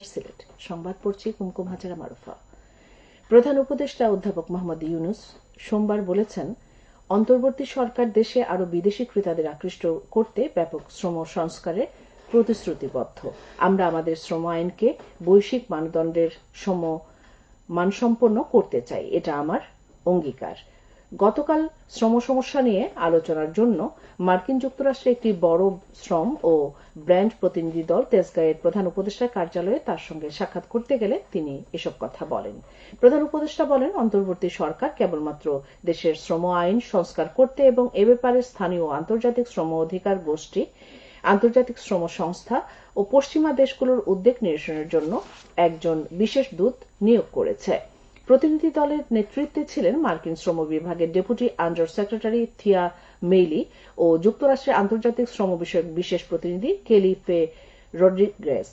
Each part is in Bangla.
সিলেট সংবাদ পড়ছি কুমকুম হাজারা মারুফা। প্রধান উপদেষ্টা অধ্যাপক মোহাম্মদ ইউনূস সোমবার বলেছেন, অন্তর্বর্তী সরকার দেশে আরও বিদেশি ক্রেতাদের আকৃষ্ট করতে ব্যাপক শ্রম সংস্কারে প্রতিশ্রুতিবদ্ধ। আমরা আমাদের শ্রম আইনকে বৈশ্বিক মানদণ্ডের মানসম্পন্ন করতে চাই, এটা আমার অঙ্গীকার। গতকাল শ্রম সমস্যা নিয়ে আলোচনার জন্য মার্কিন যুক্তরাষ্ট্রে একটি বড় শ্রম ও ব্র্যান্ড প্রতিনিধি দল তেজগাঁয়ের প্রধান উপদেষ্টার কার্যালয়ে তার সঙ্গে সাক্ষাৎ করতে গেলে তিনি এসব কথা বলেন। প্রধান উপদেষ্টা বলেন, অন্তর্বর্তী সরকার কেবলমাত্র দেশের শ্রম আইন সংস্কার করতে এবং এ ব্যাপারে স্থানীয় ও আন্তর্জাতিক শ্রম অধিকার গোষ্ঠী, আন্তর্জাতিক শ্রম সংস্থা ও পশ্চিমা দেশগুলোর উদ্বেগ নিরসনের জন্য একজন বিশেষ দূত নিয়োগ করেছে। প্রতিনিধি দলের নেতৃত্বে ছিলেন মার্কিন শ্রম বিভাগের ডেপুটি আন্ডার সেক্রেটারি থিয়া মেইলি ও যুক্তরাষ্ট্রের আন্তর্জাতিক শ্রম বিষয়ক বিশেষ প্রতিনিধি কেলি ফে রড্রিগেজ।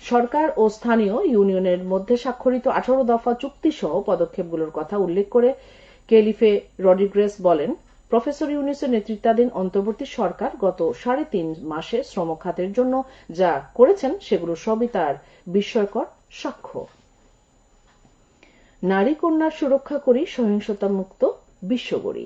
সরকার ও স্থানীয় ইউনিয়নের মধ্যে স্বাক্ষরিত 18 দফা চুক্তি সহ পদক্ষেপগুলোর কথা উল্লেখ করে কেলিফে রড্রিগেজ বলেন, প্রফেসর ইউনূসের নেতৃত্বাধীন অন্তর্বর্তী সরকার গত 3.5 মাসে শ্রম খাতের জন্য যা করেছেন সেগুলো সবই তার বিস্ময়কর সাক্ষ্য। নারী কন্যার সুরক্ষা করি, সহিংসতা মুক্ত বিশ্ব গড়ি,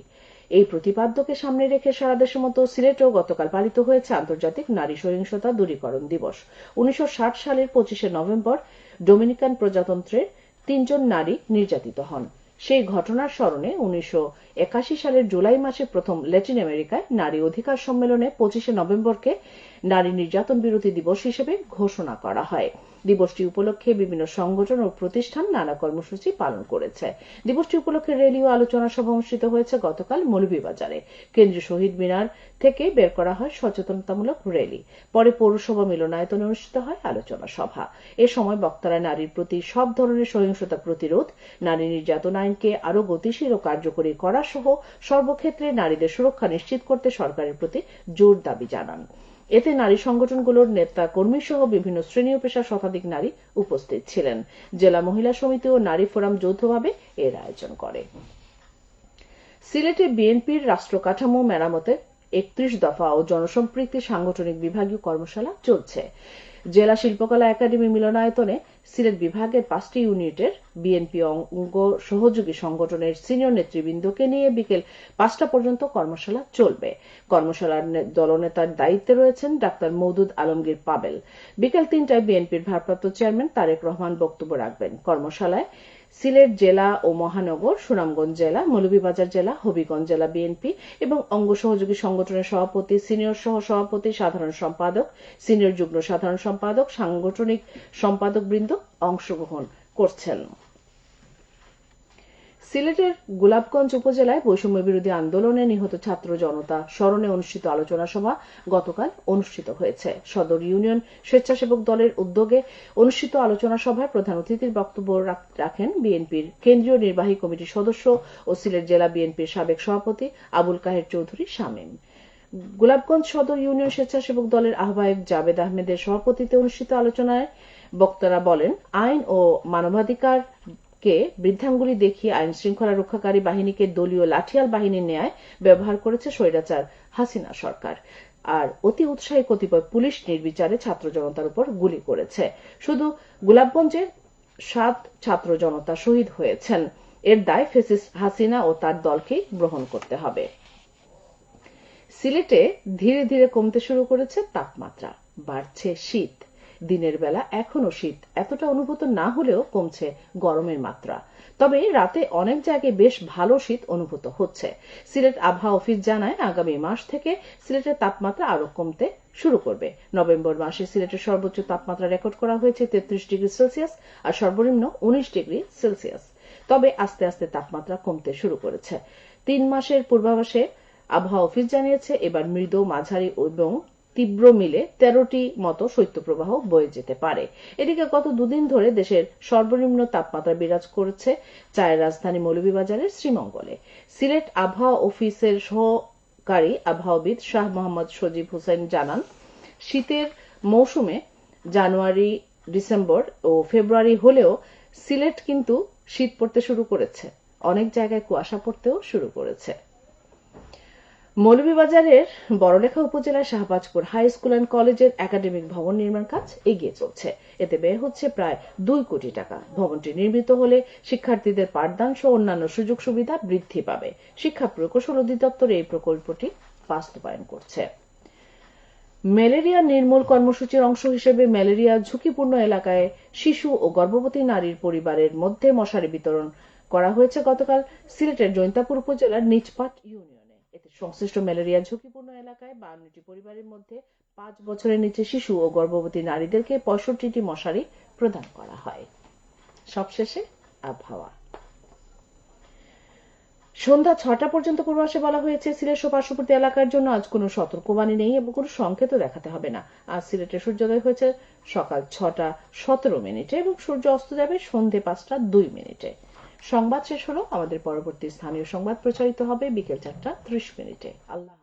এই প্রতিপাদ্যকে সামনে রেখে সারা দেশের মতো সিলেটেও গতকাল পালিত হয়েছে আন্তর্জাতিক নারী সহিংসতা দূরীকরণ দিবস। 1960 সালের 25শে নভেম্বর ডোমিনিকান প্রজাতন্ত্রের 3 জন নারী নির্যাতিত হন। সেই ঘটনার স্মরণে 1981 সালের জুলাই মাসে প্রথম ল্যাটিন আমেরিকায় নারী অধিকার সম্মেলনে 25শে নভেম্বরকে নারী নির্যাতন বিরোধী দিবস হিসেবে ঘোষণা করা হয়। দিবসটি উপলক্ষে বিভিন্ন সংগঠন ও প্রতিষ্ঠান নানা কর্মসূচি পালন করেছে। দিবসটি উপলক্ষে র্যালি ও আলোচনা সভা অনুষ্ঠিত হয়েছে গতকাল মৌলভীবাজারে। কেন্দ্রীয় শহীদ মিনার থেকে বের করা হয় সচেতনতামূলক র্যালি। পরে পৌরসভা মিলনায়তনে অনুষ্ঠিত হয় আলোচনা সভা। এ সময় বক্তারা নারীর প্রতি সব ধরনের সহিংসতা প্রতিরোধ, নারী নির্যাতন আইনকে আরও গতিশীল ও কার্যকরী করা সহ সর্বক্ষেত্রে নারীদের সুরক্ষা নিশ্চিত করতে সরকারের প্রতি জোর দাবি জানান। এতে নারী সংগঠনগুলোর নেতা কর্মী সহ বিভিন্ন শ্রেণী ও পেশার শতাধিক নারী উপস্থিত ছিলেন। জেলা মহিলা সমিতি ও নারী ফোরাম যৌথভাবে এর আয়োজন করে। সিলেটে বিএনপির রাষ্ট্রকাঠামো মেরামতের 31 দফা ও জনসম্পৃক্তি সাংগঠনিক বিভাগীয় কর্মশালা চলছে। জেলা শিল্পকলা একাডেমি মিলনায়তনে সিলেট বিভাগের 5টি ইউনিটের বিএনপি অঙ্গ সহযোগী সংগঠনের সিনিয়র নেতৃবৃন্দকে নিয়ে বিকেল 5টা পর্যন্ত কর্মশালা চলবে। কর্মশালার দলনেতার দায়িত্বে রয়েছেন ডাক্তার মওদুদ আলমগীর পাবেল। বিকেল 3টায় বিএনপির ভারপ্রাপ্ত চেয়ারম্যান তারেক রহমান বক্তব্য রাখবেন। কর্মশালায় সিলেট জেলা ও মহানগর, সুনামগঞ্জ জেলা, মৌলভীবাজার জেলা, হবিগঞ্জ জেলা বিএনপি এবং অঙ্গ সহযোগী সংগঠনের সভাপতি, সিনিয়র সহ সভাপতি, সাধারণ সম্পাদক, সিনিয়র যুগ্ম সাধারণ সম্পাদক, সাংগঠনিক সম্পাদকবৃন্দ অংশগ্রহণ করছেন। সিলেটের গোলাপগঞ্জ উপজেলায় বৈষম্য বিরোধী আন্দোলনে নিহত ছাত্র জনতা স্মরণে অনুষ্ঠিত আলোচনা সভা গতকাল অনুষ্ঠিত হয়েছে। সদর ইউনিয়ন স্বেচ্ছাসেবক দলের উদ্যোগে অনুষ্ঠিত আলোচনা সভায় প্রধান অতিথির বক্তব্য রাখেন বিএনপির কেন্দ্রীয় নির্বাহী কমিটির সদস্য ও সিলেট জেলা বিএনপির সাবেক সভাপতি আবুল কাহের চৌধুরী শামীম। গোলাপগঞ্জ সদর ইউনিয়ন স্বেচ্ছাসেবক দলের আহ্বায়ক জাবেদ আহমেদের সভাপতিত্বে অনুষ্ঠিত আলোচনায় বক্তারা বলেন, আইন ও মানবাধিকার কে বৃদ্ধাঙ্গুলি দেখিয়ে আইন শৃঙ্খলা রক্ষাকারী বাহিনীকে দলীয় লাঠিয়াল বাহিনীর ন্যায় ব্যবহার করেছে স্বৈরাচার হাসিনা সরকার। আর অতি উৎসাহী কতিপয় পুলিশ নির্বিচারে ছাত্র জনতার উপর গুলি করেছে। শুধু গোলাপগঞ্জে 7 ছাত্র জনতা শহীদ হয়েছেন। এর দায় ফ্যাসিস্ট হাসিনা ও তার দলকে গ্রহণ করতে হবে। সিলেটে ধীরে ধীরে কমতে শুরু করেছে তাপমাত্রা, বাড়ছে শীত। দিনের বেলা এখনো শীত এতটা অনুভূত না হলেও কমছে গরমের মাত্রা। তবে রাতে অনেক জায়গায় বেশ ভালো শীত অনুভূত হচ্ছে। সিলেট আবহাওয়া অফিস জানায়, আগামী মাস থেকে সিলেটের তাপমাত্রা আরো কমতে শুরু করবে। নভেম্বর মাসে সিলেটের সর্বোচ্চ তাপমাত্রা রেকর্ড করা হয়েছে 33 ডিগ্রি সেলসিয়াস আর সর্বনিম্ন 19 ডিগ্রি সেলসিয়াস। তবে আস্তে আস্তে তাপমাত্রা কমতে শুরু করেছে। 3 মাসের পূর্বাভাসে আবহাওয়া অফিস জানিয়েছে, এবার মৃদু, মাঝারি এবং তীব্র মিলে 13টি মতো শৈত্যপ্রবাহ বয়ে যেতে পারে। এদিকে গত 2 দিন ধরে দেশের সর্বনিম্ন তাপমাত্রা বিরাজ করছে চায়ের রাজধানী মৌলভীবাজারের শ্রীমঙ্গলে। সিলেট আবহাওয়া অফিসের সহকারী আবহাওয়াবিদ শাহ মোহাম্মদ সজীব হোসেন জানান, শীতের মৌসুমে জানুয়ারি, ডিসেম্বর ও ফেব্রুয়ারি হলেও সিলেট কিন্তু শীত পড়তে শুরু করেছে। অনেক জায়গায় কুয়াশা পড়তেও শুরু করেছে। মৌলভীবাজারের বড়লেখা উপজেলার শাহবাজপুর হাই স্কুল অ্যান্ড কলেজের একাডেমিক ভবন নির্মাণ কাজ এগিয়ে চলছে। এতে ব্যয় হচ্ছে প্রায় 2 কোটি টাকা। ভবনটি নির্মিত হলে শিক্ষার্থীদের পাঠদান সহ অন্যান্য সুযোগ সুবিধা বৃদ্ধি পাবে। শিক্ষা প্রকৌশল অধিদপ্তর এই প্রকল্পটি বাস্তবায়ন করছে। ম্যালেরিয়া নির্মূল কর্মসূচির অংশ হিসেবে ম্যালেরিয়া ঝুঁকিপূর্ণ এলাকায় শিশু ও গর্ভবতী নারীর পরিবারের মধ্যে মশারি বিতরণ করা হয়েছে গতকাল সিলেটের জৈন্তাপুর উপজেলার নিচপাট ইউনিয়নে। এতে সংশ্লিষ্ট ম্যালেরিয়া ঝুঁকিপূর্ণ এলাকায় 52টি পরিবারের মধ্যে 5 বছরের নিচে শিশু ও গর্ভবতী নারীদেরকে 65টি মশারি প্রদান করা হয়। সবশেষে আবহাওয়া। সন্ধ্যা 6টা পর্যন্ত পূর্বাভাসে বলা হয়েছে সিলেট ও পার্শ্ববর্তী এলাকার জন্য আজ কোনো সতর্কবাণী নেই এবং কোনো সংকেতও দেখাতে হবে না। আজ সিলেটে সূর্যোদয় হয়েছে সকাল 6টা 17 মিনিটে এবং সূর্য অস্ত যাবে সন্ধ্যে 5টা 2 মিনিটে। সংবাদ শেষ হলো। আমাদের পরবর্তী স্থানীয় সংবাদ প্রচারিত হবে বিকেল 4টা 30 মিনিটে। আল্লাহ।